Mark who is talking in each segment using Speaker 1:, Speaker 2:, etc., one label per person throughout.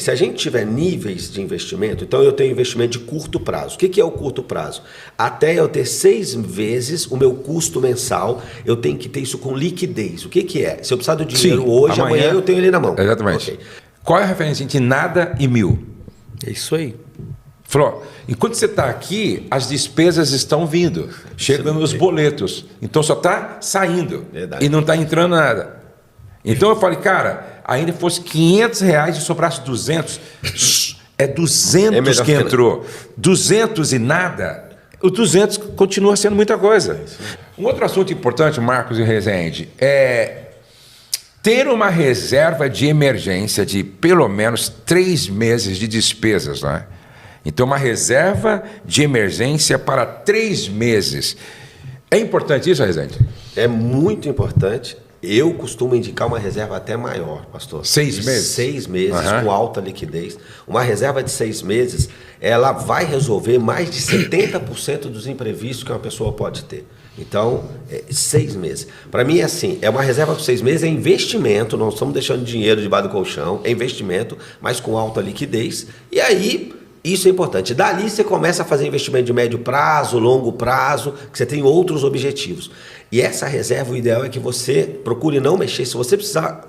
Speaker 1: Se a gente tiver níveis de investimento, então eu tenho investimento de curto prazo. O que é o curto prazo? Até eu ter 6 vezes o meu custo mensal, eu tenho que ter isso com liquidez. O que é? Se eu precisar do dinheiro hoje, amanhã eu tenho ele na mão.
Speaker 2: Exatamente. Okay. Qual é a referência entre nada e 1000?
Speaker 1: É isso aí.
Speaker 2: Falou, enquanto você está aqui, as despesas estão vindo, chegando nos boletos. Então só está saindo. Verdade. E não está entrando nada. Então eu falei, cara, ainda fosse R$500 e sobrasse 200, é 200 que entrou. 200 e nada, o 200 continua sendo muita coisa. Um outro assunto importante, Marcos e Rezende, é ter uma reserva de emergência de pelo menos 3 meses de despesas, né? Então, uma reserva de emergência para 3 meses. É importante isso, Rezende?
Speaker 1: É muito importante. Eu costumo indicar uma reserva até maior, pastor.
Speaker 2: 6 meses?
Speaker 1: 6 meses, com alta liquidez. Uma reserva de 6 meses, ela vai resolver mais de 70% dos imprevistos que uma pessoa pode ter. Então, 6 meses. Para mim é assim, é uma reserva por 6 meses, é investimento, não estamos deixando dinheiro debaixo do colchão, é investimento, mas com alta liquidez. E aí, isso é importante. Dali você começa a fazer investimento de médio prazo, longo prazo, que você tem outros objetivos. E essa reserva, o ideal é que você procure não mexer. Se você precisar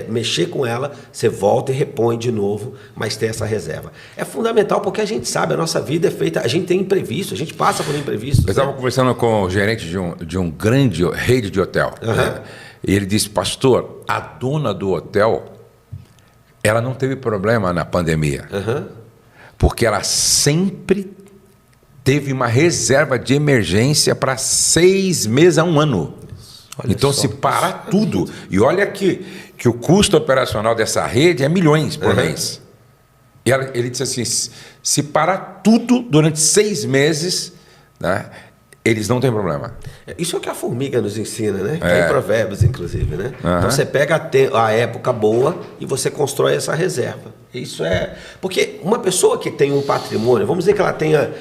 Speaker 1: mexer com ela, você volta e repõe de novo, mas tem essa reserva. É fundamental porque a gente sabe, a nossa vida é feita, a gente tem imprevisto, a gente passa por imprevistos.
Speaker 2: Eu estava conversando com o gerente de um grande rede de hotel. Né? E ele disse, pastor, a dona do hotel, ela não teve problema na pandemia. Porque ela sempre teve uma reserva de emergência para 6 meses a 1 ano. Olha então, se parar tudo, e olha que o custo operacional dessa rede é milhões por mês. E ele disse assim, se parar tudo durante 6 meses, né, eles não têm problema.
Speaker 1: Isso é o que a formiga nos ensina, né? Que é em Provérbios, inclusive, né? Então você pega a época boa e você constrói essa reserva. Isso é... Porque uma pessoa que tem um patrimônio, vamos dizer que ela tenha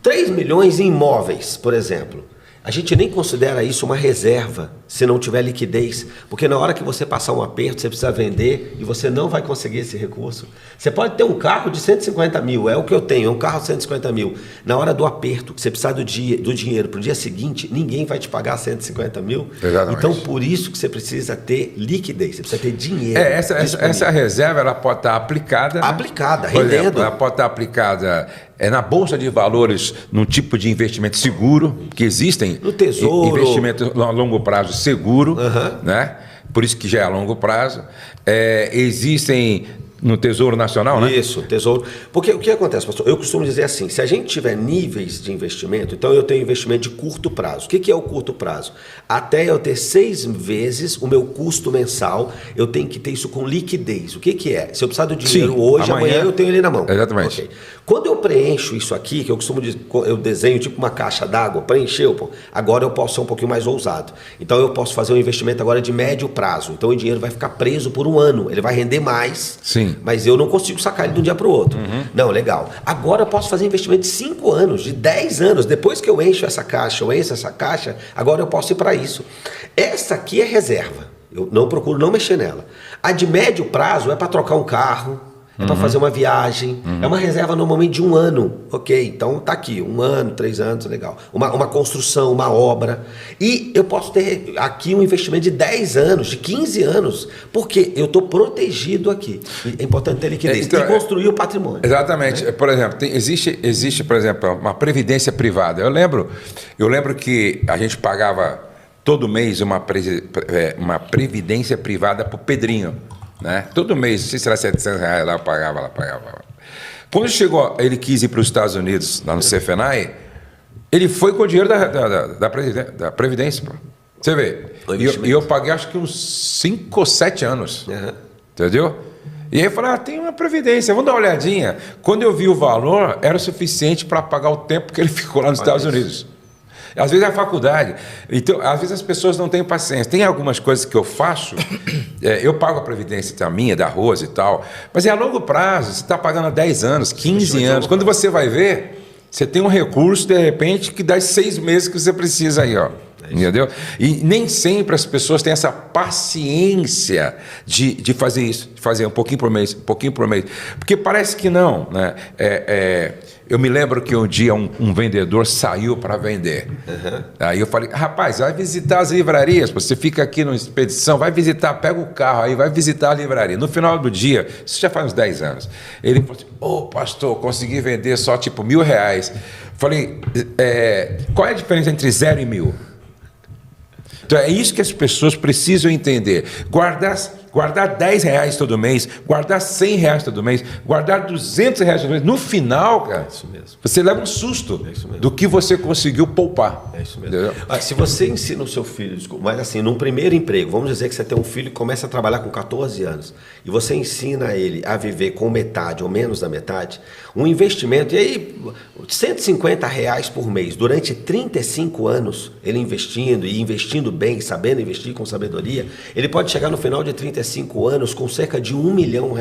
Speaker 1: 3 milhões em imóveis, por exemplo. A gente nem considera isso uma reserva se não tiver liquidez, porque na hora que você passar um aperto, você precisa vender e você não vai conseguir esse recurso. Você pode ter um carro de 150 mil, é o que eu tenho, é um carro de 150 mil. Na hora do aperto, que você precisar do dinheiro para o dia seguinte, ninguém vai te pagar 150 mil.
Speaker 2: Exatamente.
Speaker 1: Então, por isso que você precisa ter liquidez, você precisa ter dinheiro.
Speaker 2: Essa reserva ela pode estar aplicada.
Speaker 1: Aplicada,
Speaker 2: rendendo.
Speaker 1: rendendo.
Speaker 2: Exemplo, ela pode estar aplicada na Bolsa de Valores, num tipo de investimento seguro, que existem
Speaker 1: no Tesouro.
Speaker 2: Investimento a longo prazo seguro, né? Por isso que já é a longo prazo. Existem no Tesouro Nacional, né?
Speaker 1: Isso, Tesouro. Porque o que acontece, pastor? Eu costumo dizer assim, se a gente tiver níveis de investimento, então eu tenho investimento de curto prazo. O que é o curto prazo? Até eu ter 6 vezes o meu custo mensal, eu tenho que ter isso com liquidez. O que é? Se eu precisar do dinheiro hoje, amanhã eu tenho ele na mão.
Speaker 2: Exatamente.
Speaker 1: Okay. Quando eu preencho isso aqui, que eu costumo dizer, eu desenho tipo uma caixa d'água, preencheu, agora eu posso ser um pouquinho mais ousado. Então eu posso fazer um investimento agora de médio prazo. Então o dinheiro vai ficar preso por 1 ano, ele vai render mais.
Speaker 2: Sim.
Speaker 1: Mas eu não consigo sacar ele de um dia para o outro. Não, legal. Agora eu posso fazer investimento de 5 anos, de 10 anos. Depois que eu encho essa caixa, agora eu posso ir para isso. Essa aqui é reserva. Eu não procuro não mexer nela. A de médio prazo é para trocar um carro, é para fazer uma viagem, é uma reserva normalmente de 1 ano, ok? Então tá aqui, 1 ano, 3 anos, legal. Uma construção, uma obra. E eu posso ter aqui um investimento de 10 anos, de 15 anos, porque eu estou protegido aqui. E é importante ter liquidez e construir o patrimônio.
Speaker 2: Exatamente. Né? Por exemplo, existe, por exemplo, uma previdência privada. Eu lembro que a gente pagava todo mês uma previdência privada para o Pedrinho. Né? Todo mês, não sei se era R$700 lá, eu pagava. Quando chegou, ele quis ir para os Estados Unidos, lá no CFNAE, ele foi com o dinheiro da Previdência. Pô. Você vê. E eu paguei acho que uns 5 ou 7 anos. Entendeu? E aí eu falei, tem uma Previdência, vamos dar uma olhadinha. Quando eu vi o valor, era o suficiente para pagar o tempo que ele ficou lá nos Estados Unidos. Às vezes é a faculdade. Então, às vezes as pessoas não têm paciência. Tem algumas coisas que eu faço, eu pago a previdência da minha, da Rose e tal, mas é a longo prazo, você está pagando há 10 anos, 15 anos. Quando você vai ver, você tem um recurso, de repente, que dá 6 meses que você precisa aí, ó. Entendeu? E nem sempre as pessoas têm essa paciência de fazer isso, de fazer um pouquinho por mês, um pouquinho por mês. Porque parece que não, né? Eu me lembro que um dia um vendedor saiu para vender. Aí eu falei, rapaz, vai visitar as livrarias, você fica aqui numa expedição, vai visitar, pega o carro aí, vai visitar a livraria. No final do dia, isso já faz uns 10 anos, ele falou assim, pastor, consegui vender só tipo R$1.000. Falei, qual é a diferença entre 0 e 1.000? Então é isso que as pessoas precisam entender. Guardar R$10 todo mês, guardar R$100 todo mês, guardar R$200 todo mês. No final, cara,
Speaker 1: isso mesmo.
Speaker 2: Você leva um susto do que você conseguiu poupar.
Speaker 1: É isso mesmo. Mas se você ensina o seu filho, mas assim, num primeiro emprego, vamos dizer que você tem um filho que começa a trabalhar com 14 anos, e você ensina ele a viver com metade ou menos da metade, um investimento, e aí R$150 por mês, durante 35 anos, ele investindo bem, sabendo investir com sabedoria, ele pode chegar no final de 35 anos com cerca de R$1 milhão.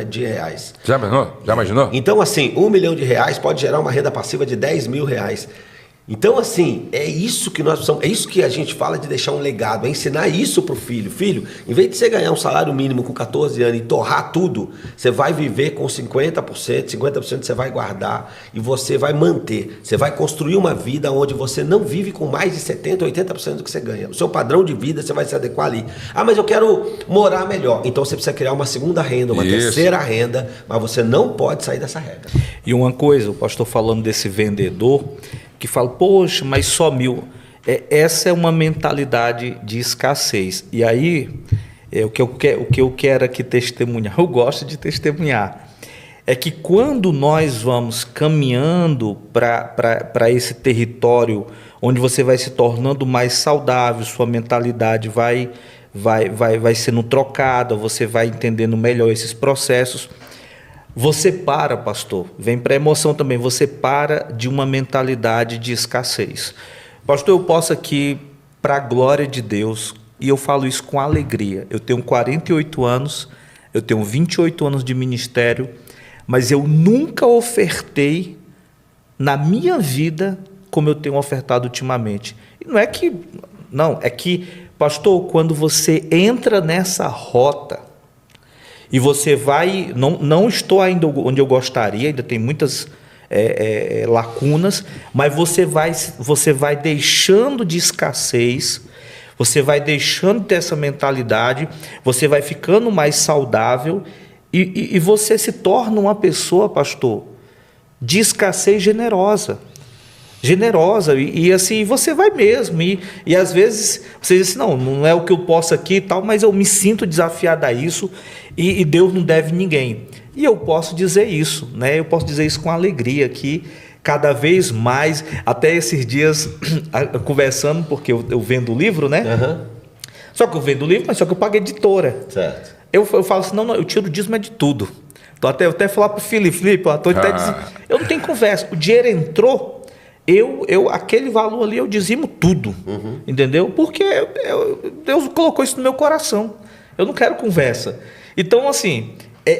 Speaker 2: Já imaginou? Já imaginou?
Speaker 1: Então, assim, R$1 milhão pode gerar uma renda passiva de R$10 mil. Então, assim, é isso que nós precisamos, é isso que a gente fala de deixar um legado, é ensinar isso para o filho. Filho, em vez de você ganhar um salário mínimo com 14 anos e torrar tudo, você vai viver com 50% você vai guardar e você vai manter. Você vai construir uma vida onde você não vive com mais de 70%, 80% do que você ganha. O seu padrão de vida, você vai se adequar ali. Ah, mas eu quero morar melhor. Então você precisa criar uma segunda renda, uma terceira renda, mas você não pode sair dessa regra.
Speaker 3: E uma coisa, o pastor falando desse vendedor, que fala, poxa, mas só 1.000. Essa é uma mentalidade de escassez. E aí, o que eu quero aqui testemunhar, eu gosto de testemunhar, é que quando nós vamos caminhando para esse território onde você vai se tornando mais saudável, sua mentalidade vai sendo trocada, você vai entendendo melhor esses processos. Você para, pastor, vem para a emoção também, você para de uma mentalidade de escassez. Pastor, eu posso aqui, para a glória de Deus, e eu falo isso com alegria, eu tenho 48 anos, eu tenho 28 anos de ministério, mas eu nunca ofertei na minha vida como eu tenho ofertado ultimamente. E não é que, pastor, quando você entra nessa rota, e você vai, não estou ainda onde eu gostaria, ainda tem muitas lacunas, mas você vai deixando de escassez, você vai deixando de ter essa mentalidade, você vai ficando mais saudável e você se torna uma pessoa, pastor, de escassez generosa. E assim, você vai mesmo, e às vezes você diz assim, não é o que eu posso aqui e tal, mas eu me sinto desafiado a isso, e Deus não deve ninguém, e eu posso dizer isso, né? Eu posso dizer isso com alegria, que cada vez mais, até esses dias, conversando, porque eu vendo o livro, né? Só que eu vendo o livro, mas só que eu pago editora,
Speaker 1: certo.
Speaker 3: Eu falo assim, não, eu tiro o dízimo de tudo, então até falar para o Felipe, eu não tenho conversa, o dinheiro entrou, aquele valor ali eu dizimo tudo, entendeu? Porque Deus colocou isso no meu coração. Eu não quero conversa. Então, assim,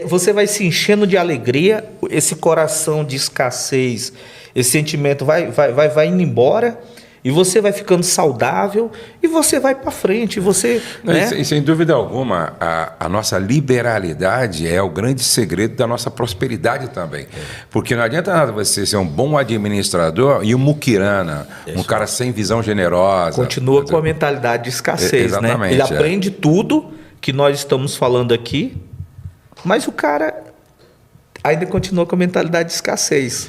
Speaker 3: você vai se enchendo de alegria, esse coração de escassez, esse sentimento vai indo embora, e você vai ficando saudável, e você vai para frente.
Speaker 2: E sem dúvida alguma, a nossa liberalidade é o grande segredo da nossa prosperidade também. Porque não adianta nada você ser um bom administrador e um muquirana, um cara sem visão generosa.
Speaker 3: Continua com a mentalidade de escassez, né? Ele aprende tudo que nós estamos falando aqui, mas o cara ainda continua com a mentalidade de escassez.